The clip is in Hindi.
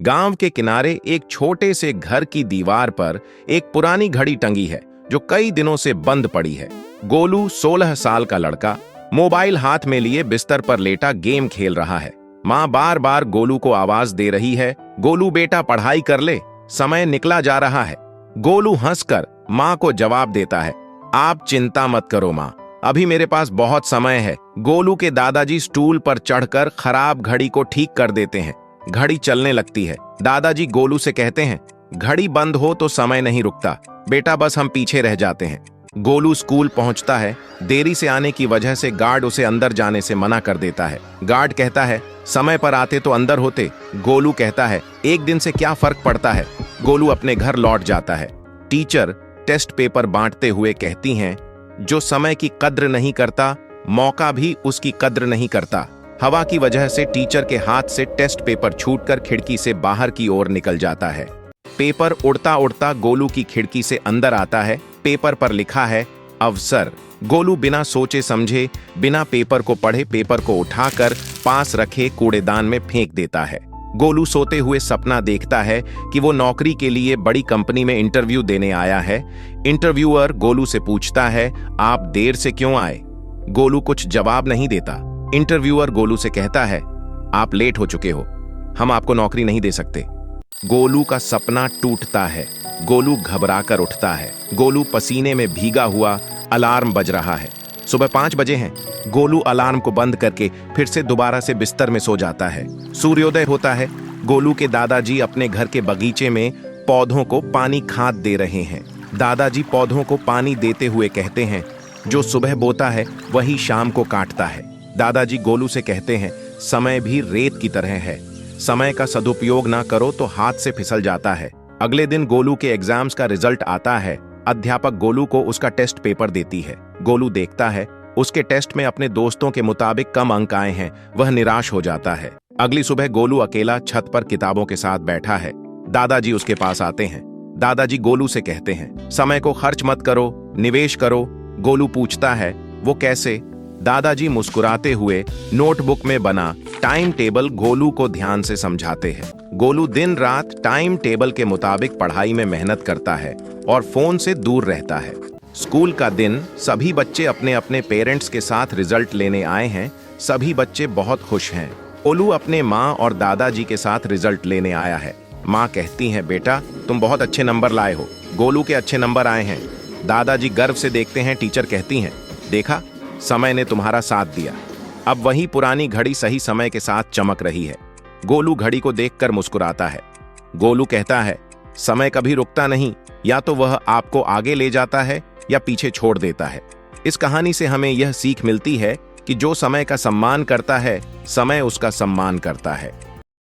गांव के किनारे एक छोटे से घर की दीवार पर एक पुरानी घड़ी टंगी है जो कई दिनों से बंद पड़ी है। गोलू 16 साल का लड़का मोबाइल हाथ में लिए बिस्तर पर लेटा गेम खेल रहा है। माँ बार बार गोलू को आवाज दे रही है, गोलू बेटा पढ़ाई कर ले, समय निकला जा रहा है। गोलू हंसकर माँ को जवाब देता है, आप चिंता मत करो माँ, अभी मेरे पास बहुत समय है। गोलू के दादाजी स्टूल पर चढ़कर खराब घड़ी को ठीक कर देते हैं। घड़ी चलने लगती है। दादाजी गोलू से कहते हैं, घड़ी बंद हो तो समय नहीं रुकता बेटा, बस हम पीछे रह जाते हैं। गोलू स्कूल पहुंचता है। देरी से आने की वजह से गार्ड उसे अंदर जाने से मना कर देता है। गार्ड कहता है, समय पर आते तो अंदर होते। गोलू कहता है, एक दिन से क्या फर्क पड़ता है। गोलू अपने घर लौट जाता है। टीचर टेस्ट पेपर बांटते हुए कहती हैं, जो समय की कद्र नहीं करता, मौका भी उसकी कद्र नहीं करता। हवा की वजह से टीचर के हाथ से टेस्ट पेपर छूटकर खिड़की से बाहर की ओर निकल जाता है। पेपर उड़ता उड़ता गोलू की खिड़की से अंदर आता है। पेपर पर लिखा है, अवसर। गोलू बिना सोचे समझे, बिना पेपर को पढ़े पेपर को उठाकर पास रखे कूड़ेदान में फेंक देता है। गोलू सोते हुए सपना देखता है कि वो नौकरी के लिए बड़ी कंपनी में इंटरव्यू देने आया है। इंटरव्यूअर गोलू से पूछता है, आप देर से क्यों आए। गोलू कुछ जवाब नहीं देता। इंटरव्यूअर गोलू से कहता है, आप लेट हो चुके हो, हम आपको नौकरी नहीं दे सकते। गोलू का सपना टूटता है। गोलू घबराकर उठता है। गोलू पसीने में भीगा हुआ, अलार्म बज रहा है। सुबह 5 बजे हैं। गोलू अलार्म को बंद करके फिर से दोबारा से बिस्तर में सो जाता है। सूर्योदय होता है। गोलू के दादाजी अपने घर के बगीचे में पौधों को पानी खाद दे रहे हैं। दादाजी पौधों को पानी देते हुए कहते हैं, जो सुबह बोता है वही शाम को काटता है। दादाजी गोलू से कहते हैं, समय भी रेत की तरह है, समय का सदुपयोग ना करो तो हाथ से फिसल जाता है। अगले दिन गोलू के एग्जाम्स का रिजल्ट आता है। अध्यापक गोलू को उसका टेस्ट पेपर देती है। गोलू देखता है, उसके टेस्ट में अपने दोस्तों के मुताबिक कम अंक आए हैं। वह निराश हो जाता है। अगली सुबह गोलू अकेला छत पर किताबों के साथ बैठा है। दादाजी उसके पास आते हैं। दादाजी गोलू से कहते हैं, समय को खर्च मत करो, निवेश करो। गोलू पूछता है, वो कैसे। दादाजी मुस्कुराते हुए नोटबुक में बना टाइम टेबल गोलू को ध्यान से समझाते हैं। गोलू दिन रात टाइम टेबल के मुताबिक पढ़ाई में मेहनत करता है और फोन से दूर रहता है। स्कूल का दिन, सभी बच्चे अपने अपने पेरेंट्स के साथ रिजल्ट लेने आए हैं। सभी बच्चे बहुत खुश हैं। गोलू अपने माँ और दादाजी के साथ रिजल्ट लेने आया है। माँ कहती हैं, बेटा तुम बहुत अच्छे नंबर लाए हो। गोलू के अच्छे नंबर आए हैं। दादाजी गर्व से देखते हैं। टीचर कहती हैं, देखा, समय ने तुम्हारा साथ दिया। अब वही पुरानी घड़ी सही समय के साथ चमक रही है। गोलू घड़ी को देखकर मुस्कुराता है। गोलू कहता है, समय कभी रुकता नहीं, या तो वह आपको आगे ले जाता है या पीछे छोड़ देता है। इस कहानी से हमें यह सीख मिलती है कि जो समय का सम्मान करता है, समय उसका सम्मान करता है।